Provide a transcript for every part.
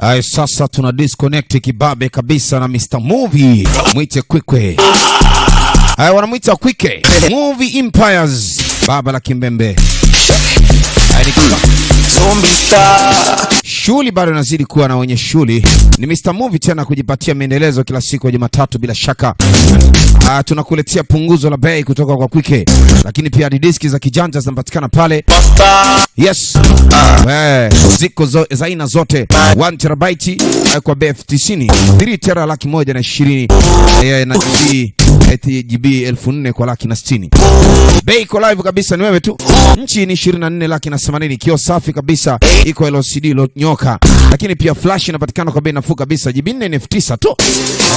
Ay, sasa tuna disconnect kibabe kabisa na Mr. Movie. Mwite Kwikwe. Ay, wanamuita Kwike. Movie Empires. Baba la Kimbembe. Ay, Zombie Star. Shuli bado nazidi kuwa na wenye shuli. Ni Mr. Movie tena kujipatia maendelezo kila siku ya Jumatatu bila shaka. Tunakuletea punguzo la bei kutoka kwa Kwike. Lakini pia diski za kijanja zinapatikana pale. Yes. Ziko za aina zote. 1 terabyte kwa bei 90. 3 tera laki 120. Na GB 1400 kwa laki na 60. Bei iko live kabisa, ni wewe tu. Nchi ni 24 laki na 80. Kio safi kabisa, iko LCD nyoka. Lakini pia flash inapatikana kwa bei nafuu kabisa. GB 4 ni 9,000 tu.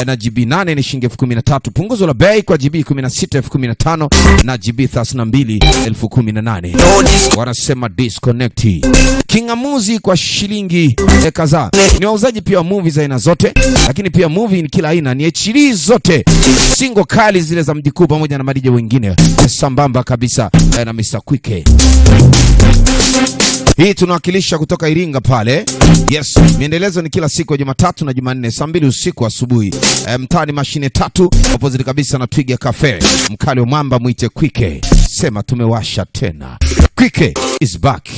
Na GB 8 ni shilingi 13,000. Punguzo la bei kwa GB 16 15,000 na GB 32 18,000. Wanasema disconnect. Kingamuzi kwa shilingi kadhaa. Ni wauzaji pia wa movie za aina zote, lakini pia movie ni kila aina, ni HD zote. Single kali zile za mjikuu pamoja na madije wengine. Sambamba kabisa na Mr. Kwike. Hii tunawakilisha kutoka Iringa pale. Yes, miendelezo ni kila siku ya Jumatatu na Jumanne saa 2 usiku asubuhi. Mtaani mashine 3 opposite kabisa na Twiga Cafe. Mkali wa mwamba mwite Kwike. Sema tumewasha tena. Kwike is back.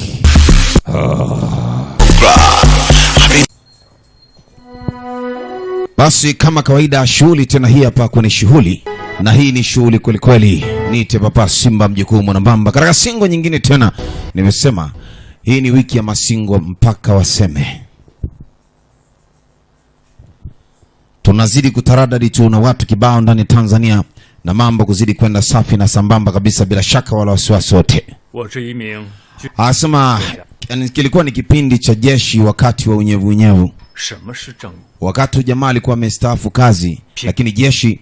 Basi kama kawaida shughuli tena hii hapa kwenye shughuli. Na hii ni shughuli kweli kweli. Niite Papa Simba mjukuu mwanambamba. Katika singo nyingine tena nimesema hii ni wiki ya masingo mpaka waseme. Tunazidi kutaradadi tu na watu kibao ndani Tanzania na mambo kuzidi kwenda safi na sambamba kabisa bila shaka wala wasiwasi wote. Asema kilikuwa ni kipindi cha jeshi wakati wa unyevu. Wakati jamaa alikuwa amestaafu kazi, lakini jeshi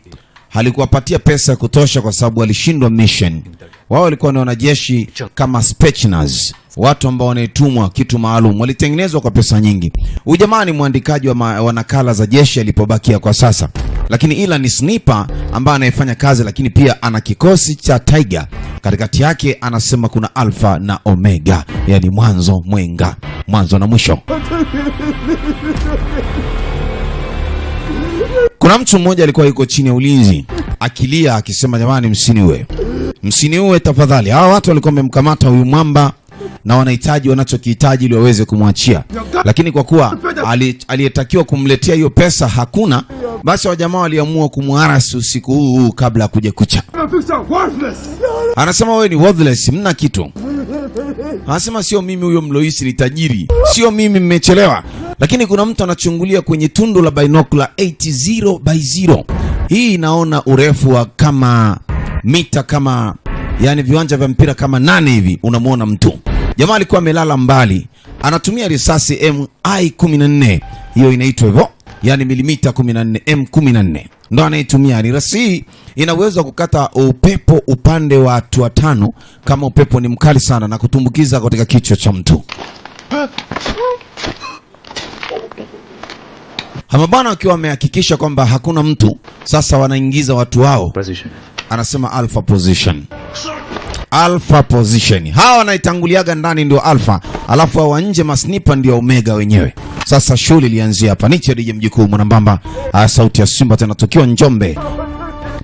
halikuwapatia pesa kutosha kwa sababu walishindwa mission. Wao walikuwa ni wanajeshi kama specialers, watu ambao wanatumwa kitu maalum, walitengenezwa kwa pesa nyingi. Huyu jamaa ni mwandikaji wa nakala za jeshi alipobakia kwa sasa. Lakini ila ni sniper ambaye anayefanya kazi, lakini pia ana kikosi cha Tiger. Katikati yake anasema kuna Alpha na Omega, yani mwanzo mwenga, mwanzo na mwisho. Kuna mtu mmoja alikuwa yuko chini ya ulinzi akilia akisema jamani msiniue tafadhali. Hawa watu walikuwa wamemkamata huyu mwamba na wanahitaji wanachokihitaji ili waweze kumwachia. Lakini kwa kuwa aliyetakiwa kumletea hiyo pesa hakuna, basi wa jamaa waliamua kumharasi usiku huu kabla kuja kucha. Anasema wewe ni worthless, mna kitu. Anasema sio mimi huyo Mloisi ni tajiri, sio mimi mmechelewa. Lakini kuna mtu anachungulia kwenye tundu la binocular 80/0. Hii inaona urefu wa kama mita kama, yani viwanja vya mpira kama 8 hivi, unamuona mtu. Jamaa alikuwa amelala mbali, anatumia risasi MI14. Hiyo inaitwa hivyo, yani milimita 14, M14. Ndo anaitumia. Risasi inaweza kukata upepo upande wa watu 5 kama upepo ni mkali sana na kutumbukiza katika kichwa cha mtu. Hama bwana wakiwa wamehakikisha kwamba hakuna mtu, sasa wanaingiza watu wao. Position. Anasema alpha position. Alpha position. Hawa wanaitanguliaga ndani ndio alpha, alafu wa nje masniper ndio omega wenyewe. Sasa shughuli ilianzia hapa. Niche DJ mjukuu mwanambamba, sauti ya Simba tena tukio Njombe.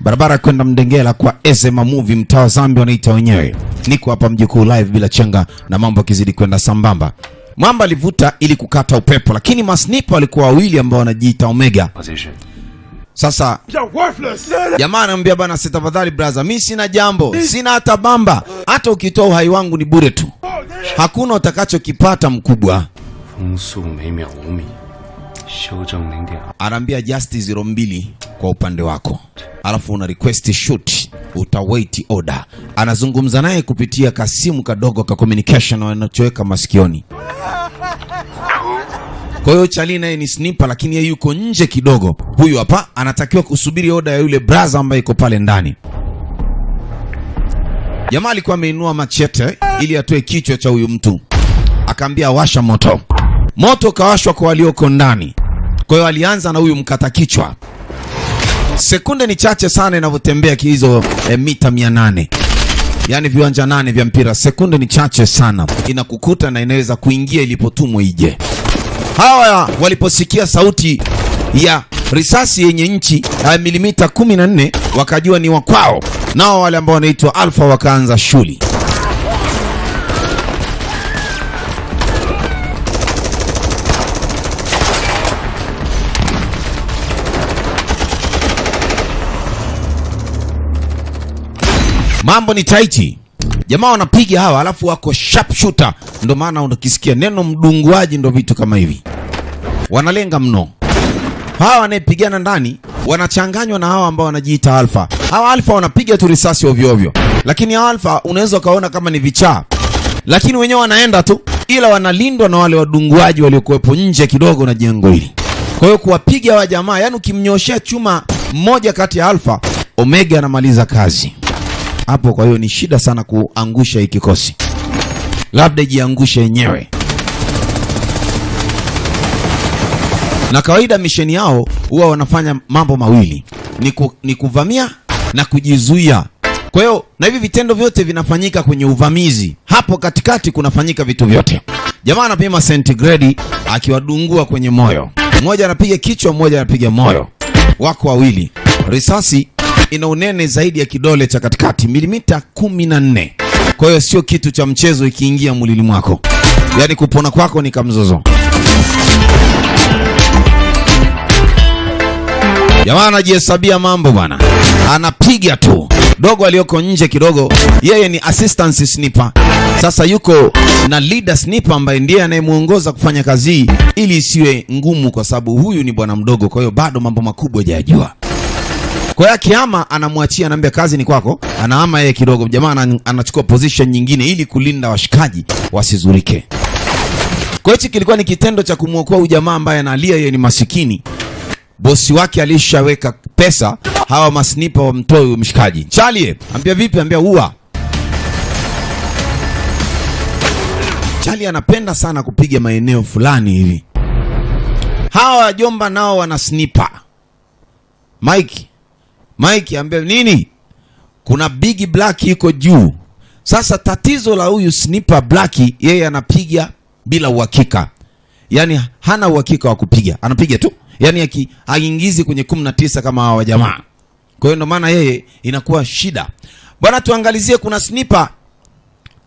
Barabara kwenda Mdengela kwa Ezema Movie mtaa Zambia wanaita wenyewe. Niko hapa mjukuu live bila chenga na mambo kizidi kwenda sambamba. Mwamba alivuta ili kukata upepo, lakini masniper walikuwa wawili ambao wanajiita Omega. Sasa jamaa anamwambia bana sitafadhali brother, mimi sina jambo, sina hata bamba, hata ukitoa uhai wangu ni bure tu, hakuna utakachokipata mkubwa. Anambia justice 02 kwa upande wako, alafu una request shoot, utawait order. Anazungumza naye kupitia kasimu kadogo ka communication wanachoweka masikioni. Kwa hiyo Charlie naye ni sniper, lakini yeye yuko nje kidogo. Huyu hapa anatakiwa kusubiri order ya yule brother ambaye yuko pale ndani. Jamaa alikuwa ameinua machete ili atoe kichwa cha huyu mtu. Akaambia washa moto. Moto kawashwa kwa walioko ndani. Kwa hiyo alianza na huyu mkata kichwa. Sekunde ni chache sana inavyotembea hizo mita 800. Yani viwanja 8 vya mpira. Sekunde ni chache sana. Inakukuta na inaweza kuingia ilipotumwa ije. Hawa waliposikia sauti ya risasi yenye inchi milimita 14 wakajua ni wakwao, nao wale ambao wanaitwa Alpha wakaanza shuli. Mambo ni taiti. Jamaa wanapiga hawa, alafu wako sharpshooter. Ndio maana unakisikia neno mdunguaji, ndio vitu kama hivi. Wanalenga mno. Hawa wanapigana ndani wanachanganywa na hawa ambao wanajiita Alpha. Hawa Alpha wanapiga tu risasi ovyo ovyo. Lakini hawa Alpha unaweza kaona kama ni vichaa. Lakini wenyewe wanaenda tu, ila wanalindwa na wale wadunguaji waliokuwepo nje kidogo na jengo hili. Kwa hiyo kuwapiga wa jamaa, yani ukimnyoshea chuma mmoja kati ya Alpha, Omega anamaliza kazi hapo. Kwa hiyo ni shida sana kuangusha hii kikosi, labda jiangushe yenyewe. Na kawaida misheni yao huwa wanafanya mambo mawili, ni kuvamia na kujizuia. Kwa hiyo na hivi vitendo vyote vinafanyika kwenye uvamizi. Hapo katikati kunafanyika vitu vyote. Jamaa anapima centigrade akiwadungua kwenye moyo. Mmoja anapiga kichwa, mmoja anapiga moyo. Wako wawili. Risasi ina unene zaidi ya kidole cha katikati, milimita 14. Kwa hiyo sio kitu cha mchezo ikiingia mwilini mwako. Yaani kupona kwako ni kamzozo. Jamaa anajihesabia mambo bwana. Anapiga tu. Dogo aliyoko nje kidogo, yeye ni assistant sniper. Sasa yuko na leader sniper ambaye ndiye anayemuongoza kufanya kazi ili isiwe ngumu, kwa sababu huyu ni bwana mdogo. Kwa hiyo bado mambo makubwa hajajua. Kwa hiyo akihama anamwachia, anambia kazi ni kwako. Anahama yeye kidogo. Jamaa anachukua position nyingine ili kulinda washikaji wasizurike. Kwa hiyo kilikuwa ni kitendo cha kumuokoa huyu jamaa ambaye analia yeye ni masikini. Bosi wake alishaweka pesa, hawa masnipa wamtoe huyu mshikaji. Charlie, ambia vipi? Ambia ua. Charlie anapenda sana kupiga maeneo fulani hivi. Hawa wajomba nao wana sniper. Mike ambia nini? Kuna Big Black yuko juu. Sasa tatizo la huyu sniper Black, yeye anapiga bila uhakika. Yaani hana uhakika wa kupiga. Anapiga tu. Yaani haingizi kwenye 19 kama hawa jamaa. Kwa hiyo ndo maana yeye inakuwa shida. Bwana, tuangalizie kuna sniper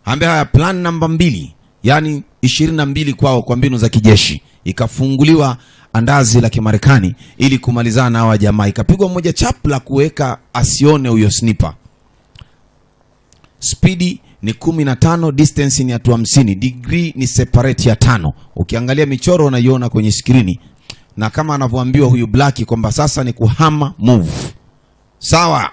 ambaye haya plan namba 2, yani 22 kwao kwa mbinu za kijeshi. Ikafunguliwa andazi la Kimarekani ili kumalizana na hawa jamaa. Ikapigwa moja chapla kuweka asione huyo sniper. Speed ni 15, distance ni 50, degree ni separate ya 5. Ukiangalia michoro unaiona kwenye skrini. Na kama anavyoambiwa huyu Black kwamba sasa ni kuhama move. Sawa.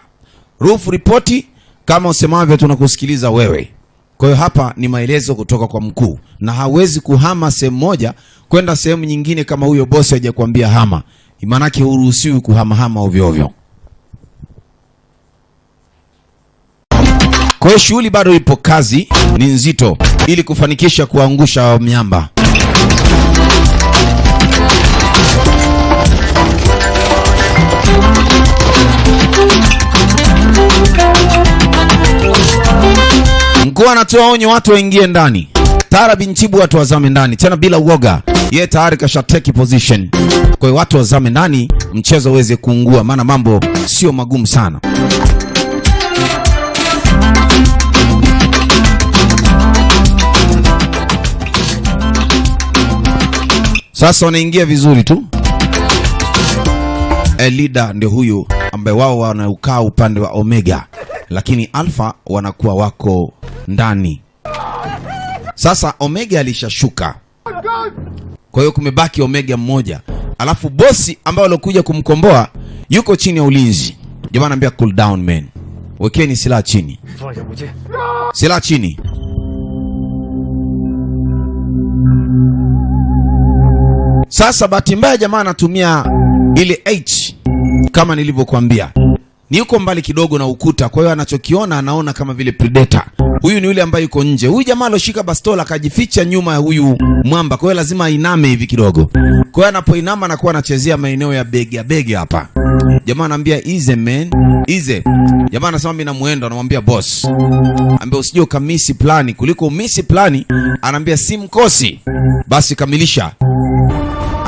Roof report kama usemavyo tunakusikiliza wewe. Kwa hiyo hapa ni maelezo kutoka kwa mkuu, na hawezi kuhama sehemu moja kwenda sehemu nyingine kama huyo bosi hajakwambia hama. Maana yake huruhusiwi kuhama ovyo ovyo. Kwa hiyo shughuli bado ipo, kazi ni nzito ili kufanikisha kuangusha miamba. Mkuu anatoa onyo watu waingie ndani. Tara binchibu watu wazame ndani tena bila uoga. Yeye tayari kasha take position. Kwa hiyo watu wazame ndani, mchezo uweze kuungua, maana mambo sio magumu sana. Sasa wanaingia vizuri tu. Leader ndio huyu ambaye wao wanaukaa upande wa Omega, lakini Alpha wanakuwa wako ndani. Sasa Omega alishashuka. Kwa hiyo kumebaki Omega mmoja. Alafu bosi ambaye alokuja kumkomboa yuko chini ya ulinzi. Jamaa anambia cool down man. Wekeni silaha chini. Silaha chini. Sasa bahati mbaya jamaa anatumia ile H kama nilivyokuambia. Ni yuko mbali kidogo na ukuta, kwa hiyo anachokiona anaona kama vile predator. Huyu ni yule ambaye yuko nje. Huyu jamaa aloshika bastola akajificha nyuma ya huyu mwamba, kwa hiyo lazima ainame hivi kidogo. Kwa hiyo anapoinama anakuwa anachezea maeneo ya begi hapa. Jamaa anambia easy man, easy. Jamaa anasema mimi namuenda, anamwambia boss, ambia usije ukamisi plani, kuliko umisi plani anambia si mkosi. Basi kamilisha.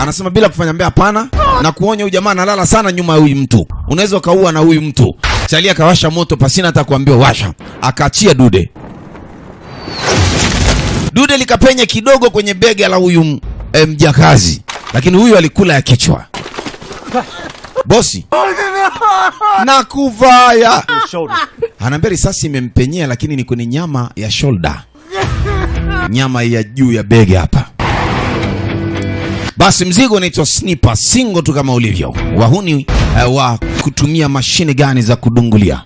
Anasema bila kufanya mbea hapana, na kuonya huyu jamaa analala sana nyuma ya huyu mtu. Unaweza ukaua na huyu mtu. Chalia akawasha moto pasina hata kuambiwa washa. Akaachia dude. Dude likapenya kidogo kwenye bega la huyu mjakazi. Lakini huyu alikula ya kichwa. Bosi. Na kuvaya. Anambia risasi imempenyea lakini ni kwenye nyama ya shoulder. Nyama ya juu ya bega hapa. Basi mzigo unaitwa sniper, singo tu kama ulivyo. Wahuni wa kutumia mashine gani za kudungulia.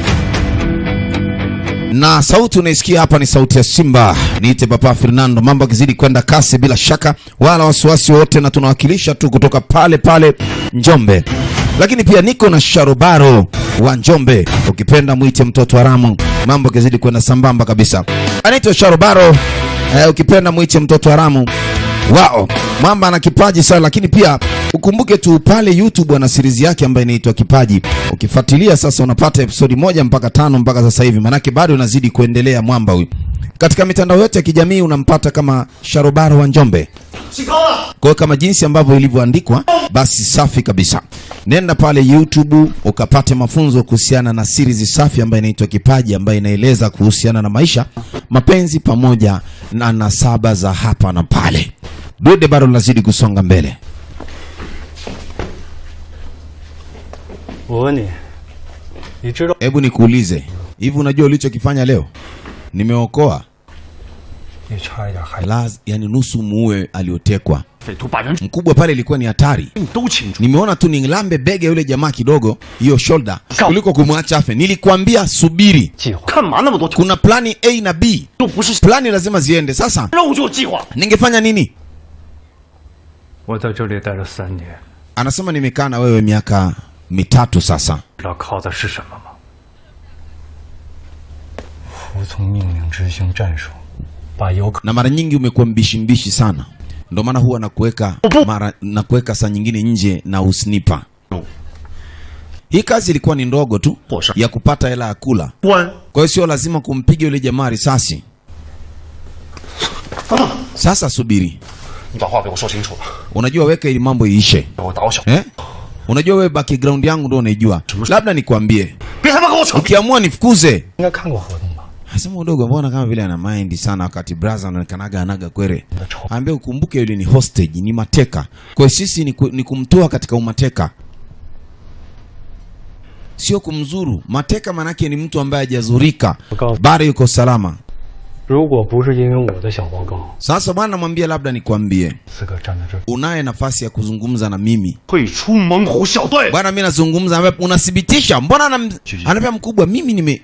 Na sauti unaisikia hapa ni sauti ya Simba. Niite Papa Fernando. Mambo kizidi kwenda kasi bila shaka wala wasiwasi wote, na tunawakilisha tu kutoka pale pale Njombe. Lakini pia niko na Sharobaro wa Njombe. Ukipenda muite mtoto haramu. Mambo kizidi kwenda sambamba kabisa. Anaitwa Sharobaro. Ukipenda muite mtoto haramu. Wao, mamba ana kipaji sana, lakini pia ukumbuke tu pale YouTube ana series yake ambayo inaitwa Kipaji. Ukifuatilia sasa unapata episode 1 mpaka 5 mpaka sasa hivi. Manake bado unazidi kuendelea mwamba huyu. Katika mitandao yote ya kijamii unampata kama Sharobaro wa Njombe. Kwa kama jinsi ambavyo ilivyoandikwa, basi safi kabisa. Nenda pale YouTube ukapate mafunzo kuhusiana na series safi ambayo inaitwa Kipaji, ambayo inaeleza kuhusiana na maisha, mapenzi pamoja na nasaba za hapa na pale. Dude bado lazidi kusonga mbele. Hebu nikuulize, hivi unajua ulichokifanya leo? Nimeokoa. Yani nusu muue aliotekwa. Mkubwa pale ilikuwa ni hatari. Nimeona tu nilambe bega yule jamaa kidogo, hiyo shoulder, kuliko kumwacha afe. Nilikwambia subiri. Kuna plani A na B. Plani lazima ziende. Sasa ningefanya nini? Anasema nimekaa na wewe miaka 3 sasa. Na mara nyingi umekuwa mbishi sana. Ndio maana huwa nakuweka saa nyingine nje na usnipa. Hii kazi ilikuwa ni ndogo tu ya kupata hela ya kula. Kwa hiyo sio lazima kumpiga yule jamaa risasi. Sasa subiri. Unajua weka ili mambo iishe. Unajua wewe background yangu ndio unaijua. Labda nikwambie. Ukiamua nifukuze. Asema udogo mbona kama vile ana mind sana, wakati brother anaonekanaga anaga kwere. Ambia ukumbuke yule ni hostage, ni mateka. Kwa sisi ni kumtoa katika umateka. Sio kumzuru. Mateka manake ni mtu ambaye hajazurika, bado yuko salama. Sasa bwana namwambia labda nikwambie. Unaye nafasi ya kuzungumza na mimi. Bwana mimi nazungumza, unathibitisha? Mbona anambia mkubwa mimi